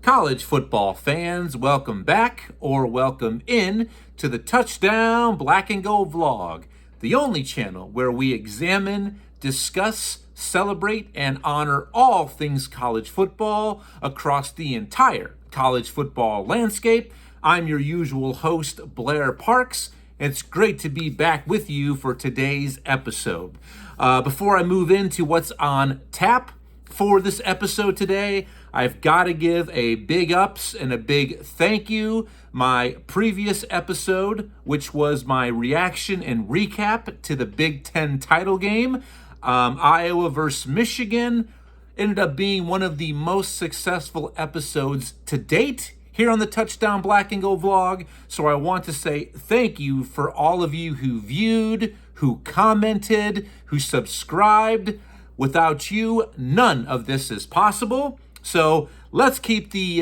College football fans, welcome back or welcome in to the Touchdown Black and Gold vlog, the only channel where we examine, discuss, celebrate, and honor all things college football across the entire college football landscape. I'm your usual host, Blair Parks. It's great to be back with you for today's episode. Before I move into what's on tap for this episode today, I've got to give a big ups and a big thank you. My previous episode, which was my reaction and recap to the Big Ten title game, Iowa versus Michigan, ended up being one of the most successful episodes to date here on the Touchdown Black and Gold vlog. So I want to say thank you for all of you who viewed, who commented, who subscribed. Without you, none of this is possible. So let's keep the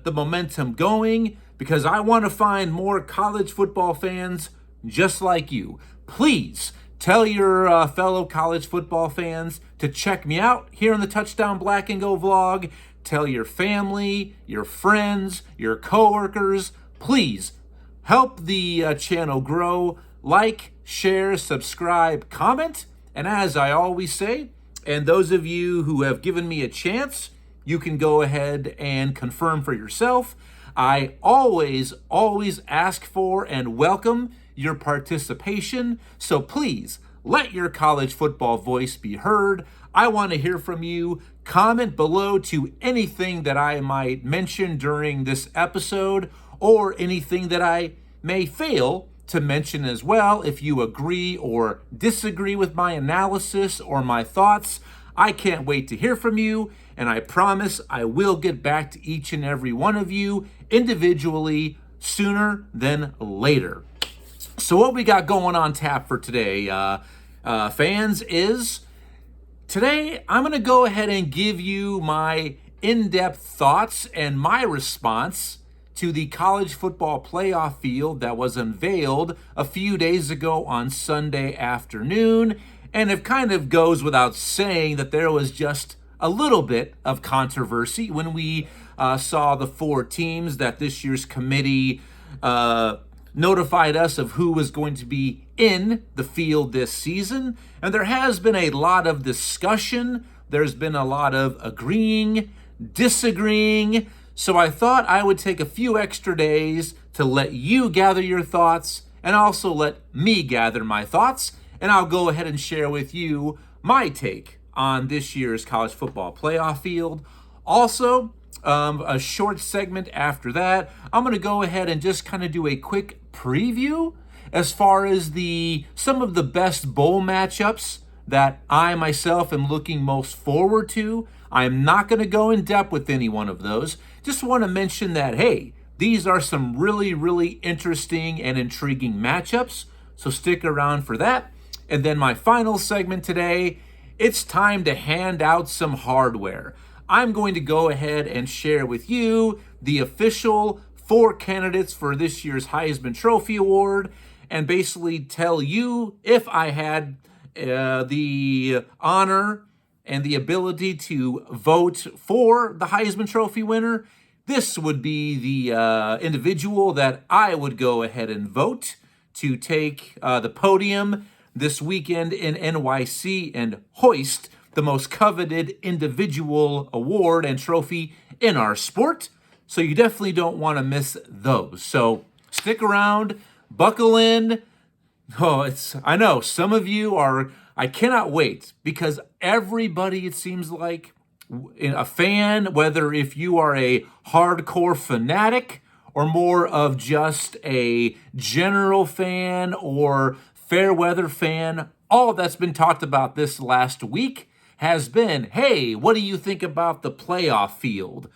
momentum going, because I want to find more college football fans just like you. Please tell your fellow college football fans to check me out here on the Touchdown Black and Gold vlog. Tell your family, your friends, your coworkers. Please help the channel grow. Like, share, subscribe, comment. And as I always say, and those of you who have given me a chance, you can go ahead and confirm for yourself. I always ask for and welcome your participation. So please let your college football voice be heard. I want to hear from you. Comment below to anything that I might mention during this episode, or anything that I may fail to mention as well. If you agree or disagree with my analysis or my thoughts, I can't wait to hear from you, and I promise I will get back to each and every one of you individually sooner than later. So what we got going on tap for today, fans, is today I'm going to go ahead and give you my in-depth thoughts and my response to the college football playoff field that was unveiled a few days ago on Sunday afternoon. And it kind of goes without saying that there was just a little bit of controversy when we saw the four teams that this year's committee notified us of who was going to be in the field this season. And there has been a lot of discussion. There's been a lot of agreeing, disagreeing. So I thought I would take a few extra days to let you gather your thoughts, and also let me gather my thoughts. And I'll go ahead and share with you my take on this year's college football playoff field. Also, a short segment after that, I'm going to go ahead and just kind of do a quick preview as far as some of the best bowl matchups that I myself am looking most forward to. I'm not going to go in depth with any one of those. Just want to mention that, hey, these are some really interesting and intriguing matchups. So stick around for that. And then my final segment today, it's time to hand out some hardware. I'm going to go ahead and share with you the official 4 candidates for this year's Heisman Trophy Award, and basically tell you, if I had the honor and the ability to vote for the Heisman Trophy winner, this would be the individual that I would go ahead and vote to take the podium this weekend in NYC and hoist the most coveted individual award and trophy in our sport. So you definitely don't want to miss those. So stick around, buckle in. I know some of you are, I cannot wait, because everybody, it seems like, a fan, whether if you are a hardcore fanatic or more of just a general fan or fair weather fan, all that's been talked about this last week has been, hey, what do you think about the playoff field?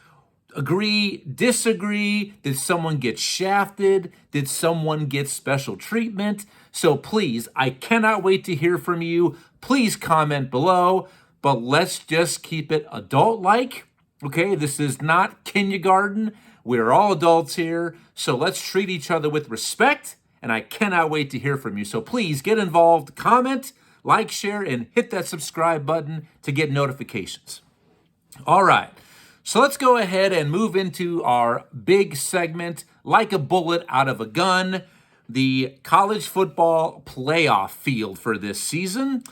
Agree, disagree? Did someone get shafted? Did someone get special treatment? So please, I cannot wait to hear from you. Please comment below, but let's just keep it adult-like. Okay, this is not kindergarten. We're all adults here, so let's treat each other with respect, and I cannot wait to hear from you. So please get involved, comment, like, share, and hit that subscribe button to get notifications. All right. So let's go ahead and move into our big segment, like a bullet out of a gun, the college football playoff field for this season.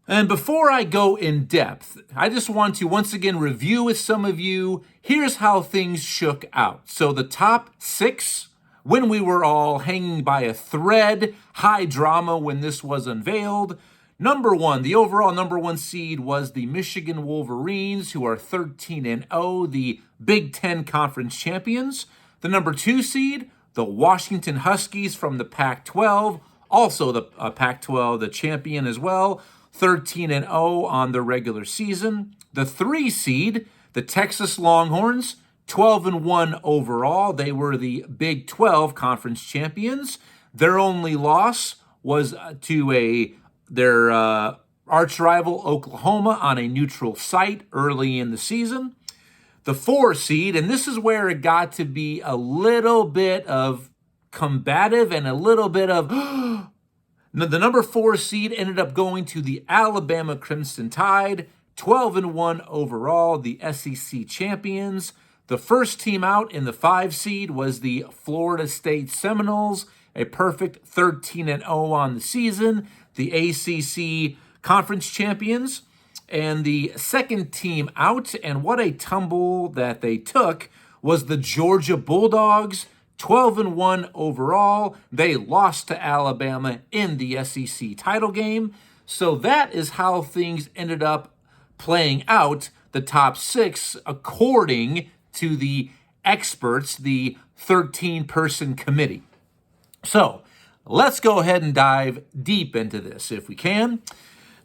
And before I go in depth, I just want to once again review with some of you. Here's how things shook out. So the top 6, when we were all hanging by a thread, high drama when this was unveiled. Number 1, the overall number 1 seed was the Michigan Wolverines, who are 13-0, the Big Ten Conference champions. The number 2 seed, the Washington Huskies from the Pac-12, also the Pac-12, the champion as well, 13-0 on the regular season. The 3 seed, the Texas Longhorns, 12-1 overall. They were the Big 12 conference champions. Their only loss was to their arch rival Oklahoma on a neutral site early in the season. The 4 seed, and this is where it got to be a little bit of combative and a little bit of the number 4 seed ended up going to the Alabama Crimson Tide, 12-1 overall, the SEC champions. The first team out in the 5 seed was the Florida State Seminoles, a perfect 13-0 on the season, the ACC conference champions. And the second team out, and what a tumble that they took, was the Georgia Bulldogs, 12-1 overall. They lost to Alabama in the SEC title game. So that is how things ended up playing out, the top 6, according to the experts, the 13-person committee. So let's go ahead and dive deep into this if we can.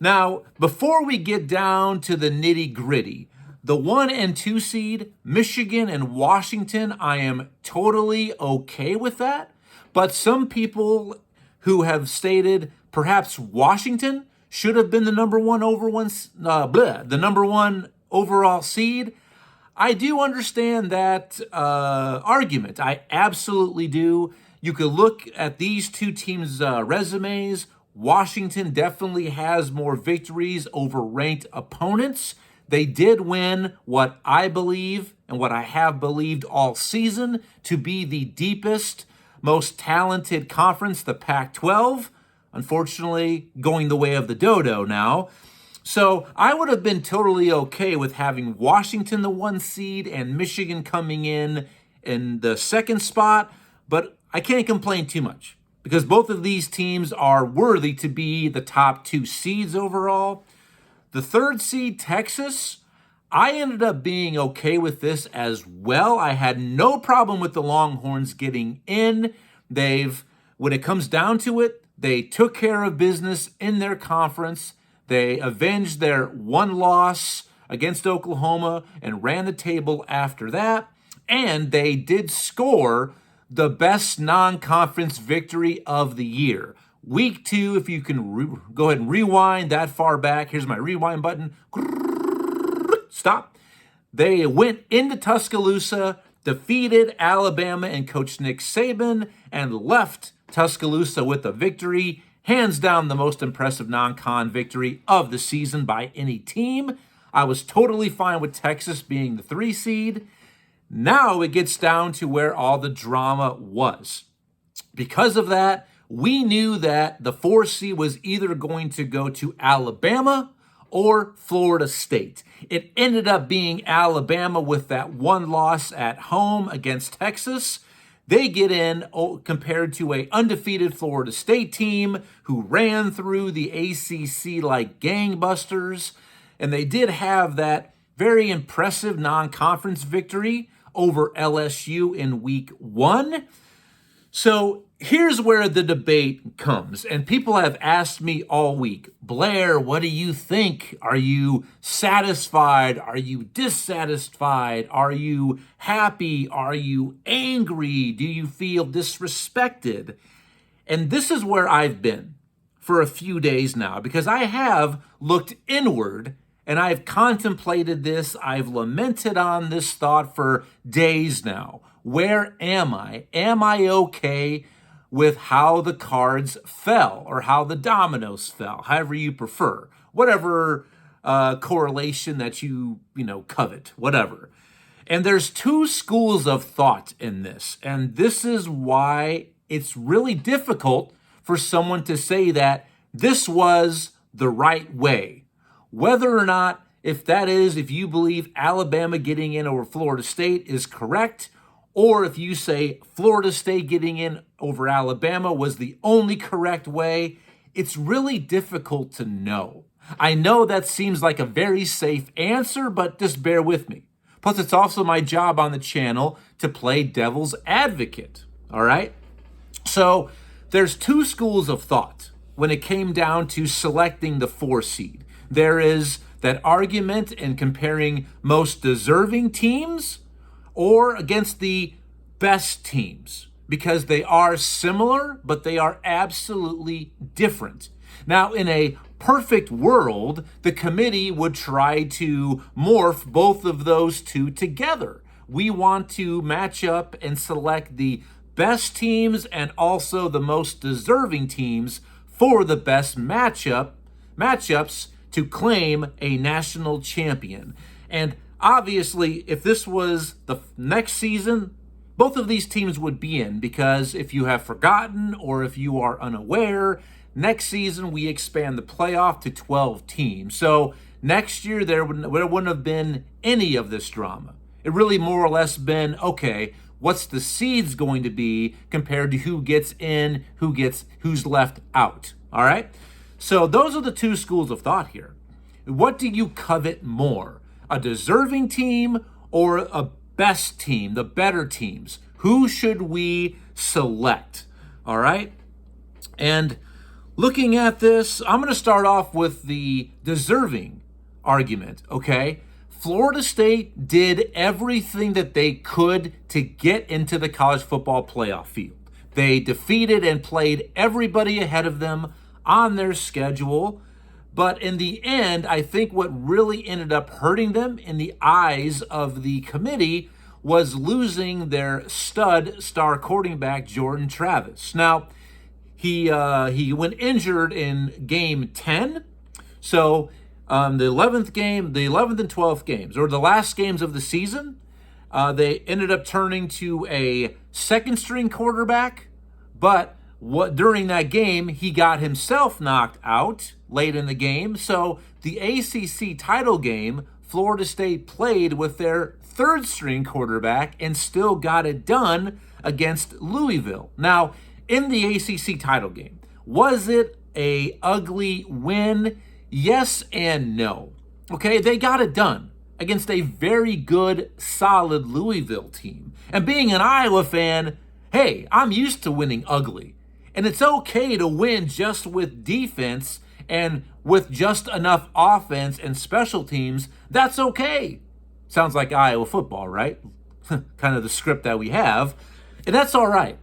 Now, before we get down to the nitty-gritty, the 1 and 2 seed, Michigan and Washington, I am totally okay with that. But some people who have stated perhaps Washington should have been the number 1 the number 1 overall seed. I do understand that argument. I absolutely do. You could look at these two teams' resumes. Washington definitely has more victories over ranked opponents. They did win what I believe and what I have believed all season to be the deepest, most talented conference, the Pac-12. Unfortunately, going the way of the dodo now. So I would have been totally okay with having Washington the 1 seed and Michigan coming in the 2nd spot, but I can't complain too much because both of these teams are worthy to be the top 2 seeds overall. The 3rd seed, Texas, I ended up being okay with this as well. I had no problem with the Longhorns getting in. When it comes down to it, they took care of business in their conference. They avenged their 1 loss against Oklahoma and ran the table after that. And they did score the best non-conference victory of the year. Week 2, if you can go ahead and rewind that far back. Here's my rewind button. Stop. They went into Tuscaloosa, defeated Alabama and Coach Nick Saban, and left Tuscaloosa with a victory. Hands down the most impressive non-con victory of the season by any team. I was totally fine with Texas being the 3 seed. Now it gets down to where all the drama was. Because of that, we knew that the 4 seed was either going to go to Alabama or Florida State. It ended up being Alabama with that 1 loss at home against Texas. They get in compared to an undefeated Florida State team who ran through the ACC like gangbusters. And they did have that very impressive non-conference victory over LSU in week 1. So here's where the debate comes. And people have asked me all week, Blair, what do you think? Are you satisfied? Are you dissatisfied? Are you happy? Are you angry? Do you feel disrespected? And this is where I've been for a few days now, because I have looked inward and I've contemplated this. I've lamented on this thought for days now. Where am I? Am I okay with how the cards fell or how the dominoes fell, however you prefer, whatever correlation that you covet, whatever. And there's two schools of thought in this. And this is why it's really difficult for someone to say that this was the right way. Whether or not, if you believe Alabama getting in over Florida State is correct, or if you say Florida State getting in over Alabama was the only correct way, it's really difficult to know. I know that seems like a very safe answer, but just bear with me. Plus, it's also my job on the channel to play devil's advocate, all right? So there's two schools of thought when it came down to selecting the 4 seed. There is that argument in comparing most deserving teams or against the best teams, because they are similar, but they are absolutely different. Now, in a perfect world, the committee would try to morph both of those two together. We want to match up and select the best teams and also the most deserving teams for the best matchups to claim a national champion. And obviously, if this was the next season, both of these teams would be in, because if you have forgotten or if you are unaware, next season we expand the playoff to 12 teams. So next year there wouldn't have been any of this drama. It really more or less been, okay, what's the seeds going to be compared to who gets in, who's left out. All right? So those are the two schools of thought here. What do you covet more? A deserving team or a best team, the better teams? Who should we select? All right? And looking at this, I'm going to start off with the deserving argument, okay? Florida State did everything that they could to get into the college football playoff field. They defeated and played everybody ahead of them on their schedule. But in the end, I think what really ended up hurting them in the eyes of the committee was losing their star quarterback, Jordan Travis. Now, he went injured in game 10. So the 11th and 12th games, or the last games of the season, they ended up turning to a second string quarterback. But during that game, he got himself knocked out late in the game. So the ACC title game, Florida State played with their third string quarterback and still got it done against Louisville. Now, in the ACC title game, was it a ugly win? Yes and no. Okay, they got it done against a very good, solid Louisville team. And being an Iowa fan, hey, I'm used to winning ugly. And it's okay to win just with defense and with just enough offense and special teams. That's okay. Sounds like Iowa football, right? Kind of the script that we have. And that's all right.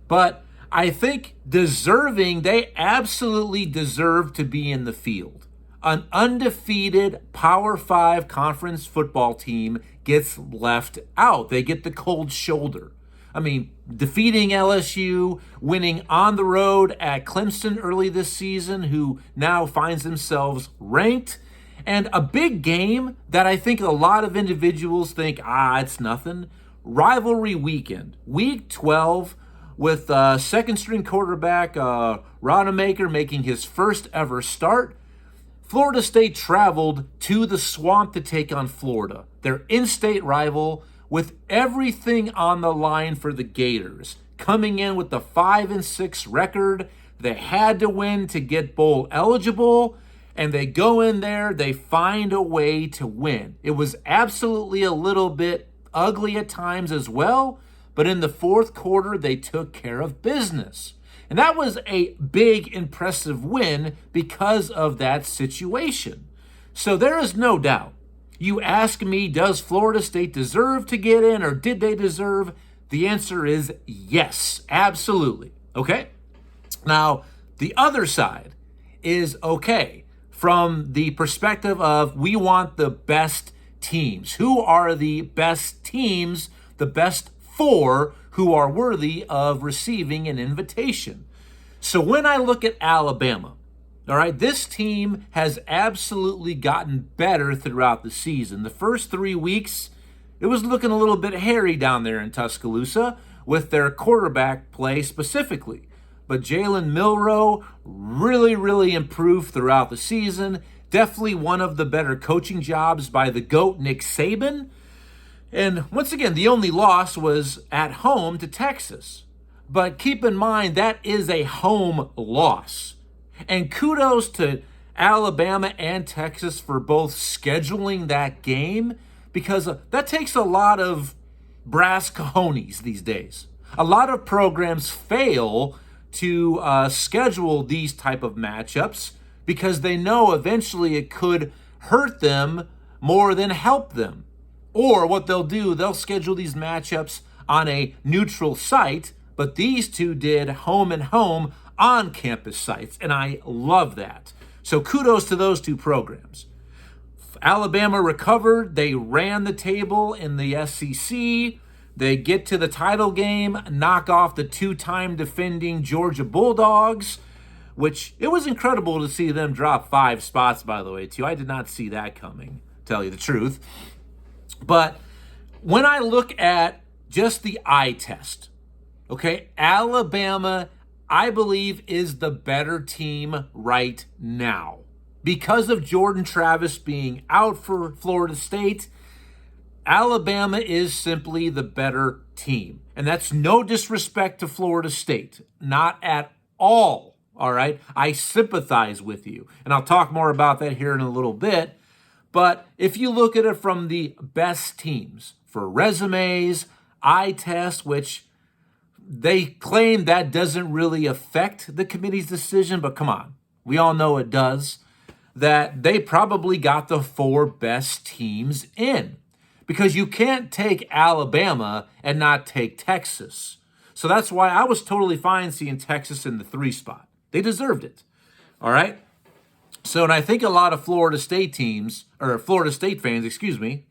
But I think they absolutely deserve to be in the field. An undefeated Power 5 conference football team gets left out. They get the cold shoulder. I mean, defeating LSU, winning on the road at Clemson early this season, who now finds themselves ranked, and a big game that I think a lot of individuals think, it's nothing. Rivalry weekend, week 12, with second string quarterback Rodemaker making his first ever start. Florida State traveled to the Swamp to take on Florida, their in-state rival, with everything on the line for the Gators. Coming in with the 5-6 record, they had to win to get bowl eligible, and they go in there, they find a way to win. It was absolutely a little bit ugly at times as well, but in the fourth quarter, they took care of business. And that was a big, impressive win because of that situation. So there is no doubt. You ask me, does Florida State deserve to get in, or did they deserve? The answer is yes, absolutely. Okay? Now, the other side is, okay, from the perspective of we want the best teams. Who are the best teams, the best 4 who are worthy of receiving an invitation? So when I look at Alabama, all right, this team has absolutely gotten better throughout the season. The first 3 weeks, it was looking a little bit hairy down there in Tuscaloosa with their quarterback play specifically. But Jalen Milroe really improved throughout the season. Definitely one of the better coaching jobs by the GOAT, Nick Saban. And once again, the only loss was at home to Texas. But keep in mind, that is a home loss. And kudos to Alabama and Texas for both scheduling that game, because that takes a lot of brass cojones these days. A lot of programs fail to schedule these type of matchups because they know eventually it could hurt them more than help them. Or what they'll do, they'll schedule these matchups on a neutral site, but these two did home and home on campus sites, and I love that. So kudos to those two programs. Alabama recovered. They ran the table in the SEC. They get to the title game, knock off the two-time defending Georgia Bulldogs, which it was incredible to see them drop 5 spots, by the way, too. I did not see that coming, to tell you the truth. But when I look at just the eye test, okay, Alabama, I believe, is the better team right now. Because of Jordan Travis being out for Florida State, Alabama is simply the better team. And that's no disrespect to Florida State. Not at all, all right? I sympathize with you. And I'll talk more about that here in a little bit. But if you look at it from the best teams, for resumes, eye test, which they claim that doesn't really affect the committee's decision, but come on, we all know it does, that they probably got the 4 best teams in. Because you can't take Alabama and not take Texas. So that's why I was totally fine seeing Texas in the 3 spot. They deserved it. All right? So, and I think a lot of Florida State teams, or Florida State fans, excuse me,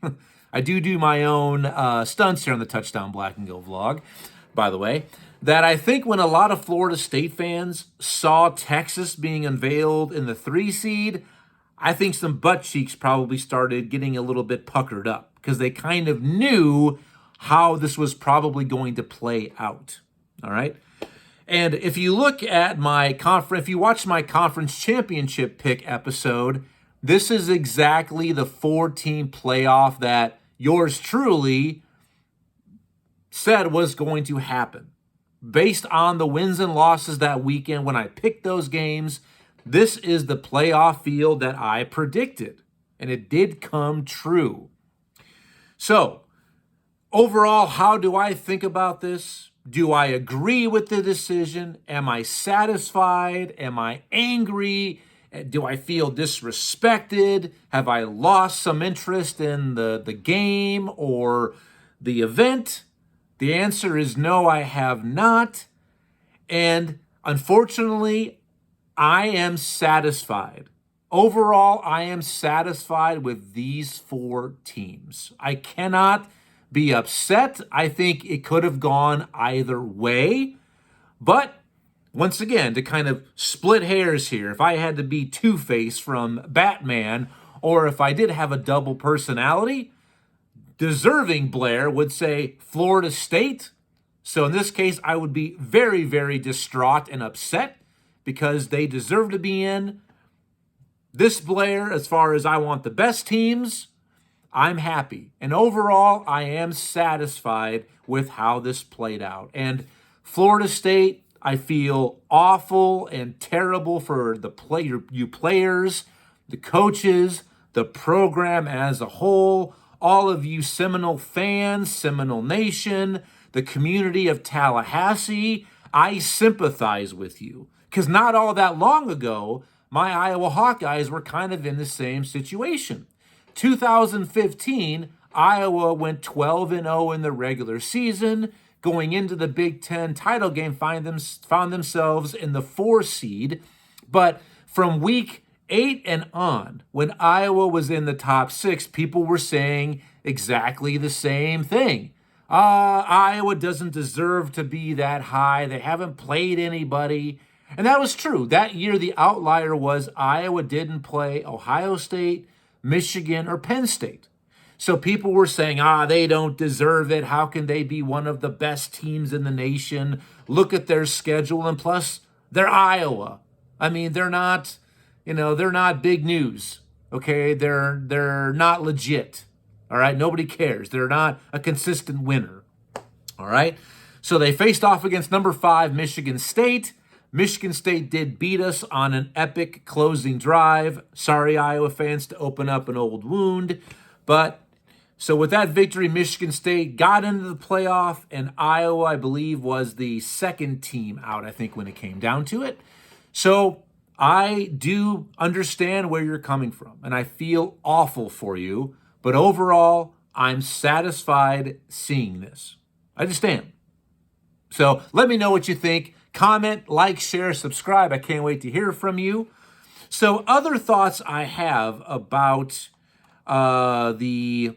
I do my own stunts here on the Touchdown Black and Go vlog, by the way, that I think when a lot of Florida State fans saw Texas being unveiled in the 3 seed, I think some butt cheeks probably started getting a little bit puckered up because they kind of knew how this was probably going to play out. All right? And if you look at my conference, if you watch my conference championship pick episode, this is exactly the 4-team playoff that yours truly said was going to happen. Based on the wins and losses that weekend when I picked those games, this is the playoff field that I predicted. And it did come true. So, overall, how do I think about this? Do I agree with the decision? Am I satisfied? Am I angry? Do I feel disrespected? Have I lost some interest in the game or the event? The answer is no, I have not. And unfortunately, I am satisfied. Overall, I am satisfied with these 4 teams. I cannot be upset. I think it could have gone either way. But once again, to kind of split hairs here, if I had to be Two-Face from Batman, or if I did have a double personality, deserving Blair would say Florida State. So in this case, I would be very distraught and upset because they deserve to be in. This Blair, as far as I want the best teams, I'm happy. And overall, I am satisfied with how this played out. And Florida State, I feel awful and terrible for the you players, the coaches, the program as a whole, all of you Seminole fans, Seminole Nation, the community of Tallahassee. I sympathize with you. Because not all that long ago, my Iowa Hawkeyes were kind of in the same situation. 2015, Iowa went 12-0 in the regular season. Going into the Big Ten title game, found themselves in the 4 seed. But from week 8 and on, when Iowa was in the top 6, people were saying exactly the same thing. Iowa doesn't deserve to be that high. They haven't played anybody. And that was true. That year, the outlier was Iowa didn't play Ohio State, Michigan, or Penn State. So people were saying, they don't deserve it. How can they be one of the best teams in the nation? Look at their schedule. And plus, they're Iowa. I mean, they're not big news. Okay, they're not legit. All right, nobody cares. They're not a consistent winner. All right, so they faced off against number 5 Michigan State. Michigan State did beat us on an epic closing drive. Sorry, Iowa fans, to open up an old wound. But so with that victory, Michigan State got into the playoff, and Iowa, I believe, was the second team out, I think, when it came down to it. So I do understand where you're coming from, and I feel awful for you. But overall, I'm satisfied seeing this. I just am. So let me know what you think. Comment, like, share, subscribe. I can't wait to hear from you. So other thoughts I have about the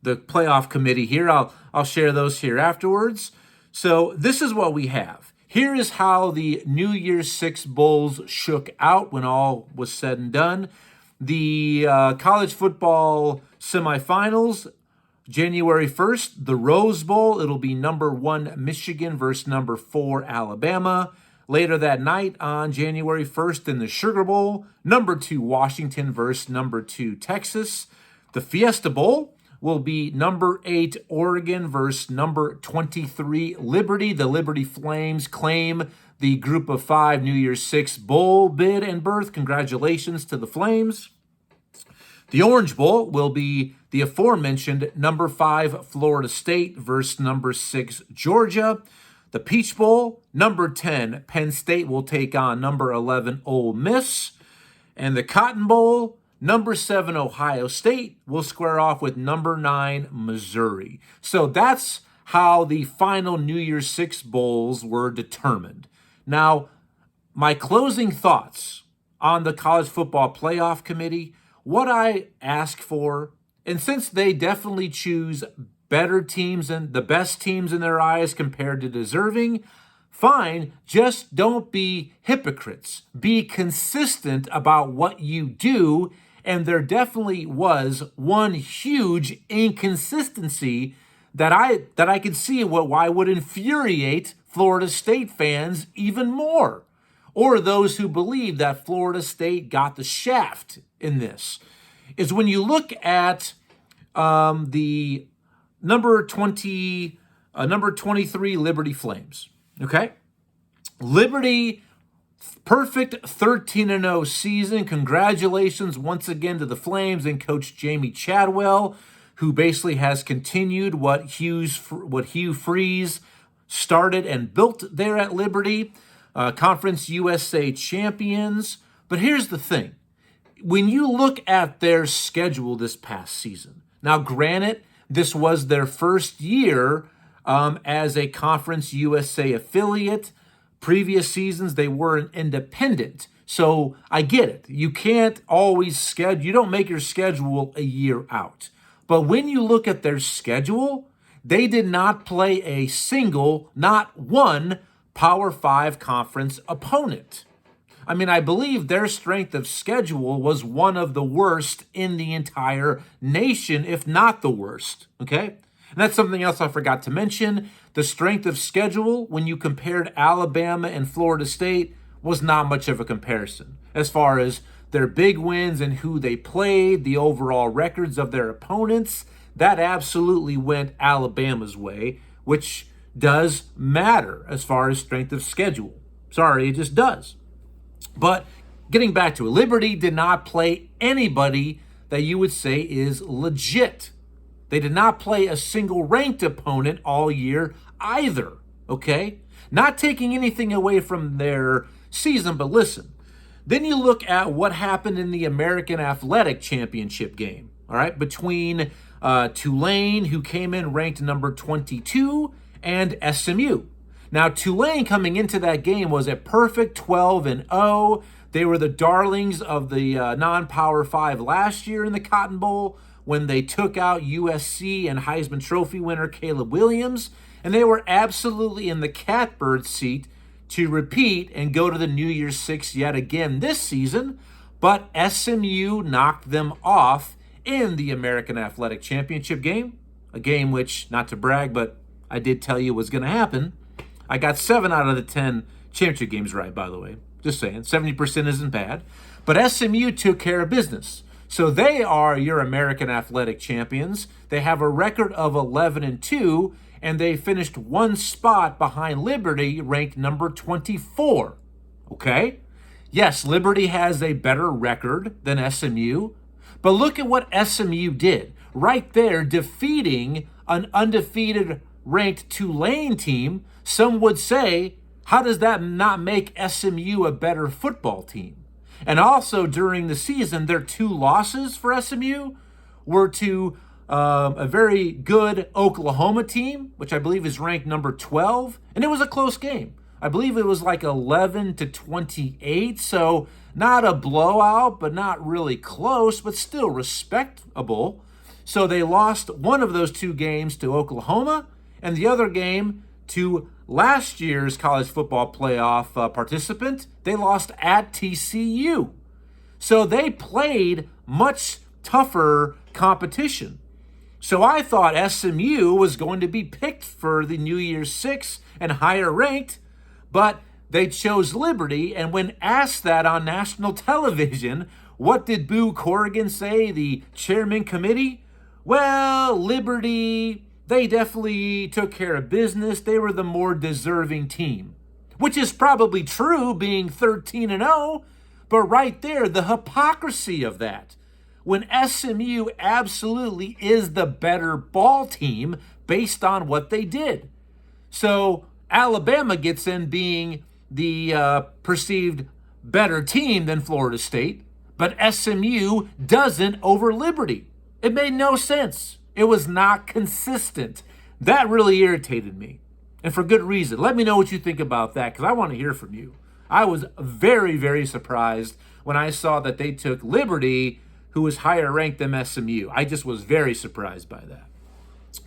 playoff committee here, I'll share those here afterwards. So this is what we have. Here is how the New Year's Six Bowls shook out when all was said and done. The college football semifinals, January 1st, the Rose Bowl. It'll be number 1 Michigan versus number 4 Alabama. Later that night on January 1st in the Sugar Bowl, number 2 Washington versus number 2 Texas. The Fiesta Bowl will be number 8 Oregon versus number 23 Liberty. The Liberty Flames claim the Group of 5 New Year's Six Bowl bid and berth. Congratulations to the Flames. The Orange Bowl will be the aforementioned number 5 Florida State versus number 6 Georgia. The Peach Bowl, number 10 Penn State will take on number 11 Ole Miss. And the Cotton Bowl, number 7 Ohio State will square off with number 9 Missouri. So that's how the final New Year's Six Bowls were determined. Now, my closing thoughts on the College Football Playoff Committee, what I ask for, and since they definitely choose better teams and the best teams in their eyes compared to deserving, fine, just don't be hypocrites. Be consistent about what you do, and there definitely was one huge inconsistency that I could see why would infuriate Florida State fans even more, or those who believe that Florida State got the shaft in this, is when you look at the number 23 Liberty Flames. Okay, Liberty, perfect 13-0 season. Congratulations once again to the Flames and Coach Jamie Chadwell, who basically has continued what Hugh Freeze started and built there at Liberty. Conference USA champions. But here's the thing. When you look at their schedule this past season, now granted, this was their first year as a Conference USA affiliate. Previous seasons, they were an independent. So I get it. You can't always schedule. You don't make your schedule a year out. But when you look at their schedule, they did not play a single, not one, Power 5 conference opponent. I mean, I believe their strength of schedule was one of the worst in the entire nation, if not the worst, okay? And that's something else I forgot to mention. The strength of schedule, when you compared Alabama and Florida State, was not much of a comparison. As far as their big wins and who they played, the overall records of their opponents, that absolutely went Alabama's way, which does matter as far as strength of schedule. Sorry, it just does. But getting back to it, Liberty did not play anybody that you would say is legit. They did not play a single ranked opponent all year either, okay? Not taking anything away from their season, but listen. Then you look at what happened in the American Athletic Championship game, all right, between Tulane, who came in ranked number 22, and SMU. Now, Tulane coming into that game was a perfect 12-0. They were the darlings of the non-Power 5 last year in the Cotton Bowl when they took out USC and Heisman Trophy winner Caleb Williams, and they were absolutely in the catbird seat to repeat and go to the New Year's Six yet again this season, but SMU knocked them off in the American Athletic Championship game, a game which, not to brag, but I did tell you was going to happen. I got 7 out of the 10 championship games right, by the way. Just saying, 70% isn't bad. But SMU took care of business. So they are your American Athletic champions. They have a record of 11-2, and they finished 1 spot behind Liberty, ranked number 24. Okay? Yes, Liberty has a better record than SMU, but look at what SMU did. Right there, defeating an undefeated ranked Tulane team. Some would say, how does that not make SMU a better football team? And also during the season, their 2 losses for SMU were to a very good Oklahoma team, which I believe is ranked number 12, and it was a close game. I believe it was like 11-28, so not a blowout, but not really close, but still respectable. So they lost one of those 2 games to Oklahoma, and the other game to last year's college football playoff participant. They lost at TCU. So they played much tougher competition. So I thought SMU was going to be picked for the New Year's Six and higher ranked, but they chose Liberty. And when asked that on national television, what did Boo Corrigan say, the chairman committee? Well, Liberty, they definitely took care of business. They were the more deserving team, which is probably true, being 13-0, but right there, the hypocrisy of that. When SMU absolutely is the better ball team based on what they did. So Alabama gets in being the perceived better team than Florida State, but SMU doesn't over Liberty. It made no sense. It was not consistent. That really irritated me, and for good reason. Let me know what you think about that, because I want to hear from you. I was very, very surprised when I saw that they took Liberty, who was higher ranked than SMU. I just was very surprised by that.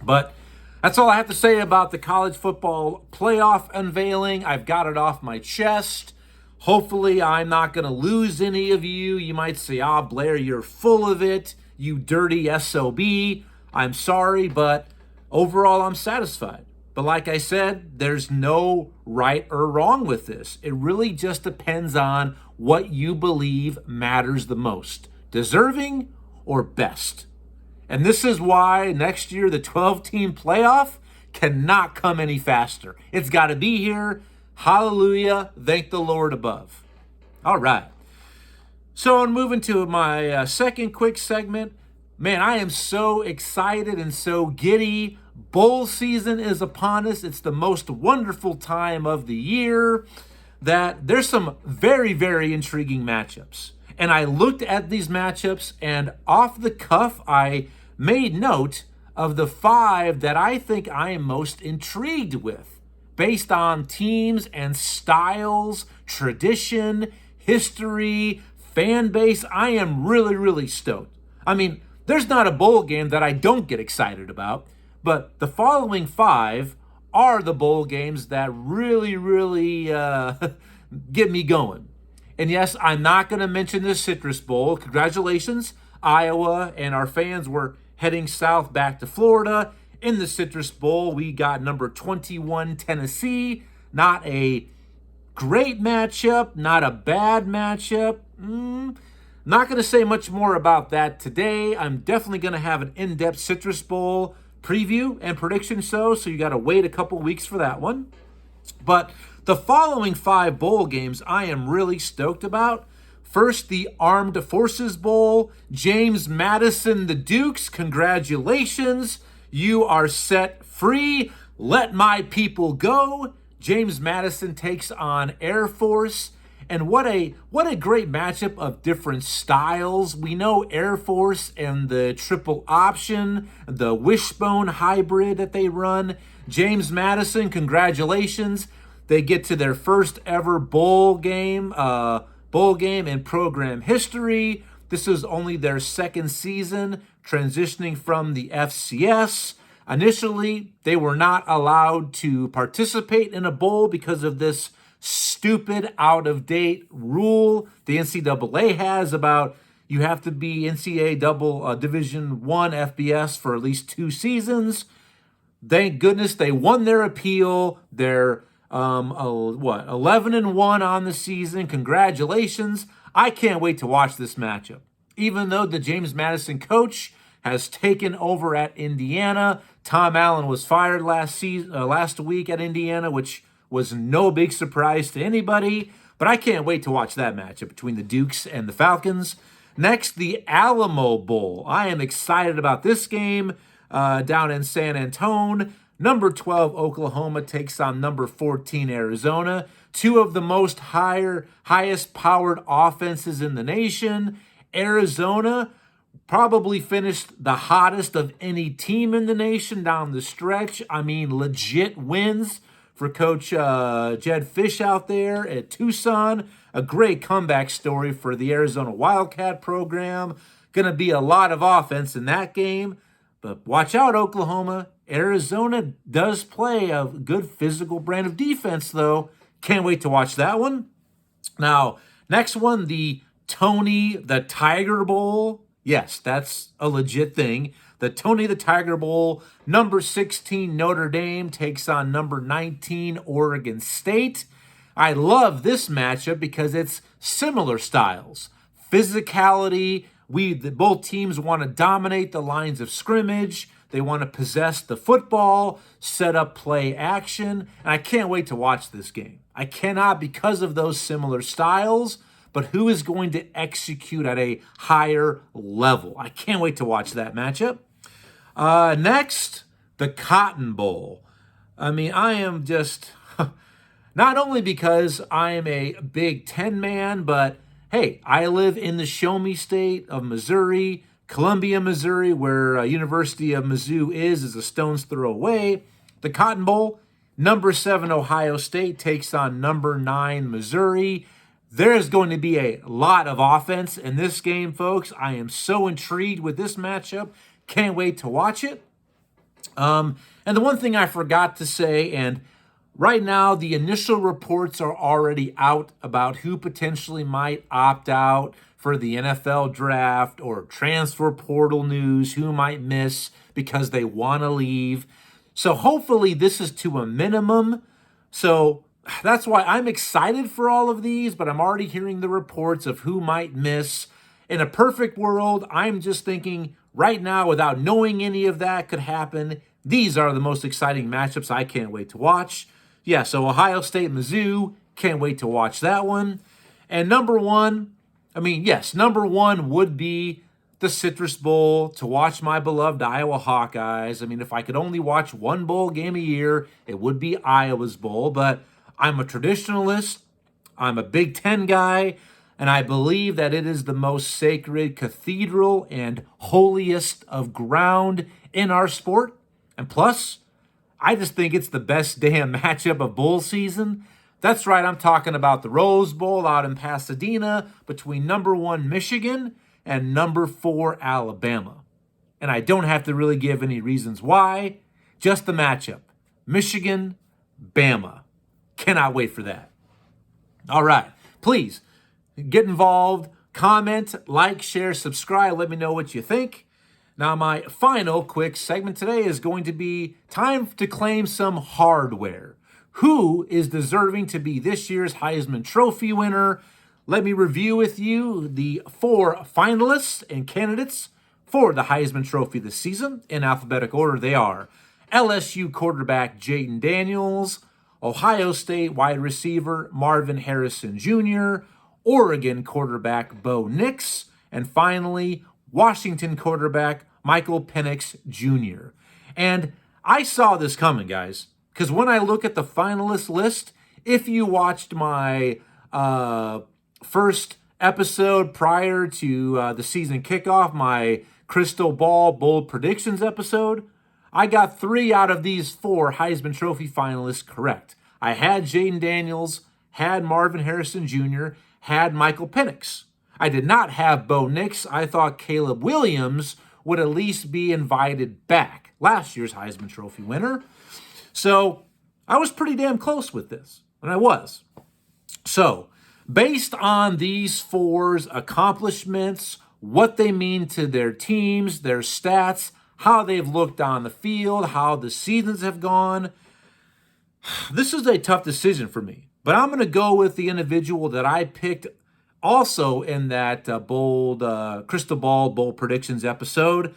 But that's all I have to say about the college football playoff unveiling. I've got it off my chest. Hopefully I'm not going to lose any of you. You might say, Blair, you're full of it, you dirty SOB. I'm sorry, but overall I'm satisfied. But like I said, there's no right or wrong with this. It really just depends on what you believe matters the most. Deserving or best. And this is why next year the 12-team playoff cannot come any faster. It's got to be here. Hallelujah. Thank the Lord above. All right. So I'm moving to my second quick segment. Man, I am so excited and so giddy. Bowl season is upon us. It's the most wonderful time of the year that there's some very, very intriguing matchups. And I looked at these matchups, and off the cuff, I made note of the 5 that I think I am most intrigued with, based on teams and styles, tradition, history, fan base. I am really, really stoked. I mean, there's not a bowl game that I don't get excited about, but the following 5 are the bowl games that really, really get me going. And yes, I'm not going to mention the Citrus Bowl. Congratulations, Iowa, and our fans were heading south back to Florida. In the Citrus Bowl, we got number 21 Tennessee. Not a great matchup, not a bad matchup. Not going to say much more about that today. I'm definitely going to have an in-depth Citrus Bowl preview and prediction show, so you got to wait a couple weeks for that one. But the following 5 bowl games I am really stoked about. First, the Armed Forces Bowl. James Madison, the Dukes, congratulations. You are set free. Let my people go. James Madison takes on Air Force. And what a great matchup of different styles. We know Air Force and the triple option, the wishbone hybrid that they run. James Madison, congratulations. They get to their first ever bowl game in program history. This is only their second season transitioning from the FCS. Initially, they were not allowed to participate in a bowl because of this stupid, out-of-date rule the NCAA has about You have to be NCAA Division I FBS for at least 2 seasons. Thank goodness they won their appeal. They're 11-1 on the season. Congratulations. I can't wait to watch this matchup. Even though the James Madison coach has taken over at Indiana, Tom Allen was fired last week at Indiana, which was no big surprise to anybody. But I can't wait to watch that matchup between the Dukes and the Falcons. Next, the Alamo Bowl. I am excited about this game down in San Antonio. Number 12 Oklahoma takes on number 14 Arizona. Two of the most highest powered offenses in the nation. Arizona probably finished the hottest of any team in the nation down the stretch. I mean, legit wins for Coach Jedd Fisch out there at Tucson. A great comeback story for the Arizona Wildcat program. Going to be a lot of offense in that game. But watch out, Oklahoma. Arizona does play a good physical brand of defense, though. Can't wait to watch that one. Now, next one, the Tony the Tiger Bowl. Yes, that's a legit thing. The Tony the Tiger Bowl, number 16 Notre Dame takes on number 19 Oregon State. I love this matchup because it's similar styles. Physicality, both teams want to dominate the lines of scrimmage. They want to possess the football, set up play action, and I can't wait to watch this game. I cannot because of those similar styles, but who is going to execute at a higher level? I can't wait to watch that matchup. Next, the Cotton Bowl. I mean, I am just, not only because I am a Big Ten man, but hey, I live in the show me state of Missouri, Columbia, Missouri, where University of Mizzou is a stone's throw away. The Cotton Bowl, number 7 Ohio State takes on number 9 Missouri. There is going to be a lot of offense in this game, folks. I am so intrigued with this matchup. Can't wait to watch it. And the one thing I forgot to say, and right now the initial reports are already out about who potentially might opt out for the NFL draft or transfer portal news, who might miss because they want to leave. So hopefully this is to a minimum. So that's why I'm excited for all of these, but I'm already hearing the reports of who might miss. In a perfect world, I'm just thinking right now, without knowing any of that could happen, these are the most exciting matchups I can't wait to watch. Yeah, so Ohio State, Mizzou, can't wait to watch that one. And number one would be the Citrus Bowl, to watch my beloved Iowa Hawkeyes. I mean, if I could only watch one bowl game a year, it would be Iowa's bowl, but I'm a traditionalist, I'm a Big Ten guy, and I believe that it is the most sacred cathedral and holiest of ground in our sport. And plus, I just think it's the best damn matchup of bowl season. That's right, I'm talking about the Rose Bowl out in Pasadena between number 1 Michigan and number 4 Alabama. And I don't have to really give any reasons why, just the matchup. Michigan, Bama. Cannot wait for that. All right, please get involved, comment, like, share, subscribe. Let me know what you think. Now, my final quick segment today is going to be time to claim some hardware. Who is deserving to be this year's Heisman Trophy winner? Let me review with you the 4 finalists and candidates for the Heisman Trophy this season. In alphabetical order, they are LSU quarterback Jayden Daniels, Ohio State wide receiver Marvin Harrison Jr., Oregon quarterback Bo Nix, and finally, Washington quarterback Michael Penix Jr. And I saw this coming, guys, because when I look at the finalist list, if you watched my first episode prior to the season kickoff, my Crystal Ball Bold Predictions episode, I got 3 out of these 4 Heisman Trophy finalists correct. I had Jayden Daniels, had Marvin Harrison Jr., had Michael Penix. I did not have Bo Nix. I thought Caleb Williams would at least be invited back, last year's Heisman Trophy winner. So I was pretty damn close with this, and I was. So based on these 4's accomplishments, what they mean to their teams, their stats, how they've looked on the field, how the seasons have gone. This is a tough decision for me, but I'm going to go with the individual that I picked also in that bold Crystal Ball Bold Predictions episode.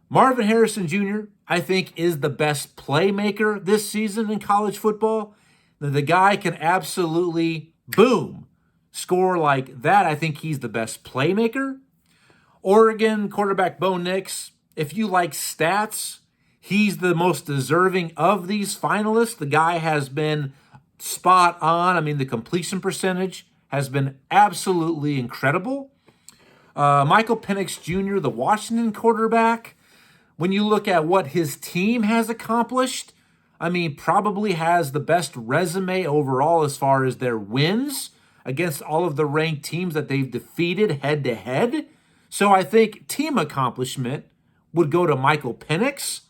Marvin Harrison Jr., I think, is the best playmaker this season in college football. The guy can absolutely, boom, score like that. I think he's the best playmaker. Oregon quarterback Bo Nix, if you like stats, he's the most deserving of these finalists. The guy has been spot on. I mean, the completion percentage has been absolutely incredible. Michael Penix Jr., the Washington quarterback, when you look at what his team has accomplished, I mean, probably has the best resume overall as far as their wins against all of the ranked teams that they've defeated head-to-head. So I think team accomplishment would go to Michael Penix.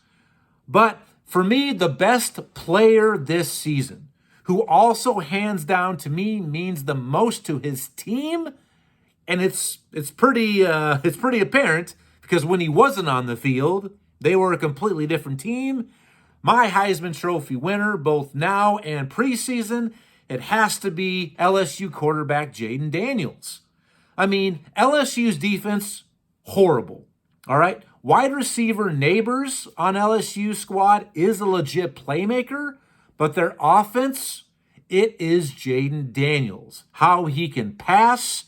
But for me, the best player this season, who also hands down to me means the most to his team, and it's pretty apparent because when he wasn't on the field, they were a completely different team. My Heisman Trophy winner, both now and preseason, it has to be LSU quarterback Jayden Daniels. I mean, LSU's defense, horrible. All right? Wide receiver Neighbors on LSU squad is a legit playmaker, but their offense, it is Jayden Daniels. How he can pass,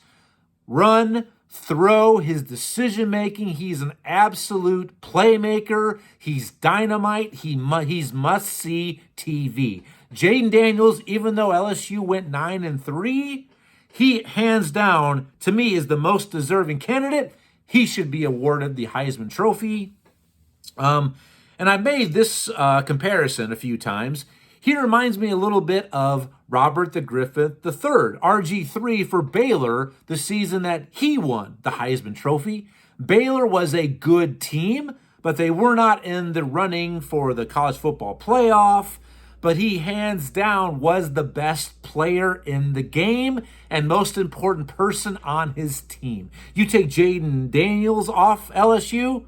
run, throw, his decision-making. He's an absolute playmaker. He's dynamite. He's must-see TV. Jayden Daniels, even though LSU went 9-3, he, hands down, to me, is the most deserving candidate. He should be awarded the Heisman Trophy. And I made this comparison a few times. He reminds me a little bit of Robert the Griffin III, RG3 for Baylor, the season that he won the Heisman Trophy. Baylor was a good team, but they were not in the running for the college football playoff. But he hands down was the best player in the game and most important person on his team. You take Jayden Daniels off LSU,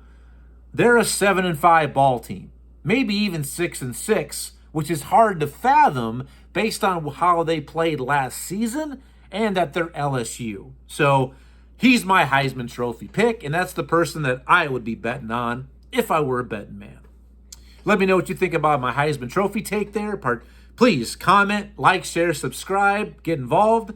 they're a 7-5 ball team, maybe even 6-6, which is hard to fathom based on how they played last season and that they're LSU. So he's my Heisman Trophy pick, and that's the person that I would be betting on if I were a betting man. Let me know what you think about my Heisman Trophy take there. Please comment, like, share, subscribe, get involved.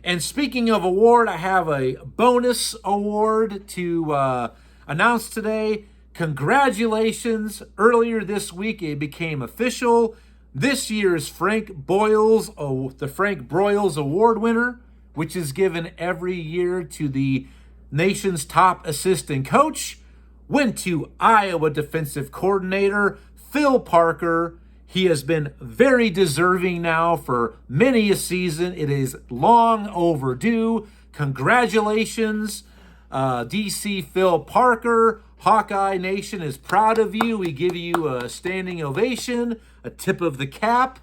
And speaking of award, I have a bonus award to announce today. Congratulations. Earlier this week, it became official. This year's the Frank Broyles Award winner, which is given every year to the nation's top assistant coach, went to Iowa defensive coordinator Phil Parker. He has been very deserving now for many a season. It is long overdue. Congratulations, DC Phil Parker. Hawkeye Nation is proud of you. We give you a standing ovation, a tip of the cap.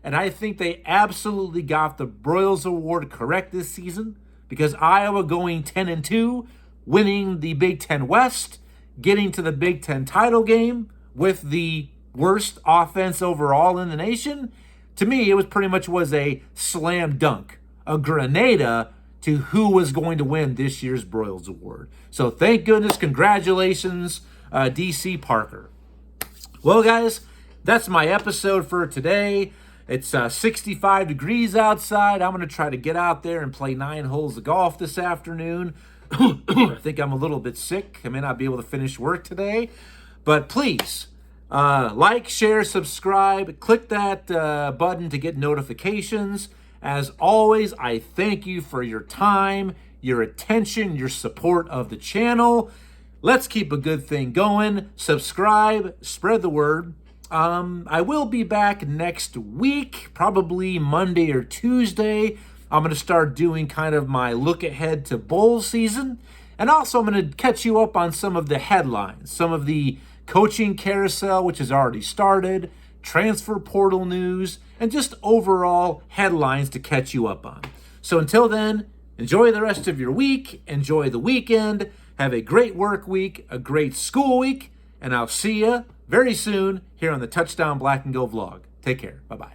And I think they absolutely got the Broyles Award correct this season because Iowa going 10-2, winning the Big Ten West, getting to the Big Ten title game with the worst offense overall in the nation. To me, it pretty much was a slam dunk, a grenada to who was going to win this year's Broyles Award. So thank goodness, congratulations, DC Parker. Well, guys, that's my episode for today. It's 65 degrees outside. I'm going to try to get out there and play 9 holes of golf this afternoon. I think I'm a little bit sick. I may not be able to finish work today. But please, like, share, subscribe. Click that button to get notifications. As always, I thank you for your time, your attention, your support of the channel. Let's keep a good thing going. Subscribe, spread the word. I will be back next week, probably Monday or Tuesday. I'm going to start doing kind of my look ahead to bowl season. And also I'm going to catch you up on some of the headlines, some of the coaching carousel, which has already started, transfer portal news, and just overall headlines to catch you up on. So until then, enjoy the rest of your week, enjoy the weekend, Have a great work week, a great school week, and I'll see you very soon here on the Touchdown Black and Gold vlog. Take care. Bye-bye.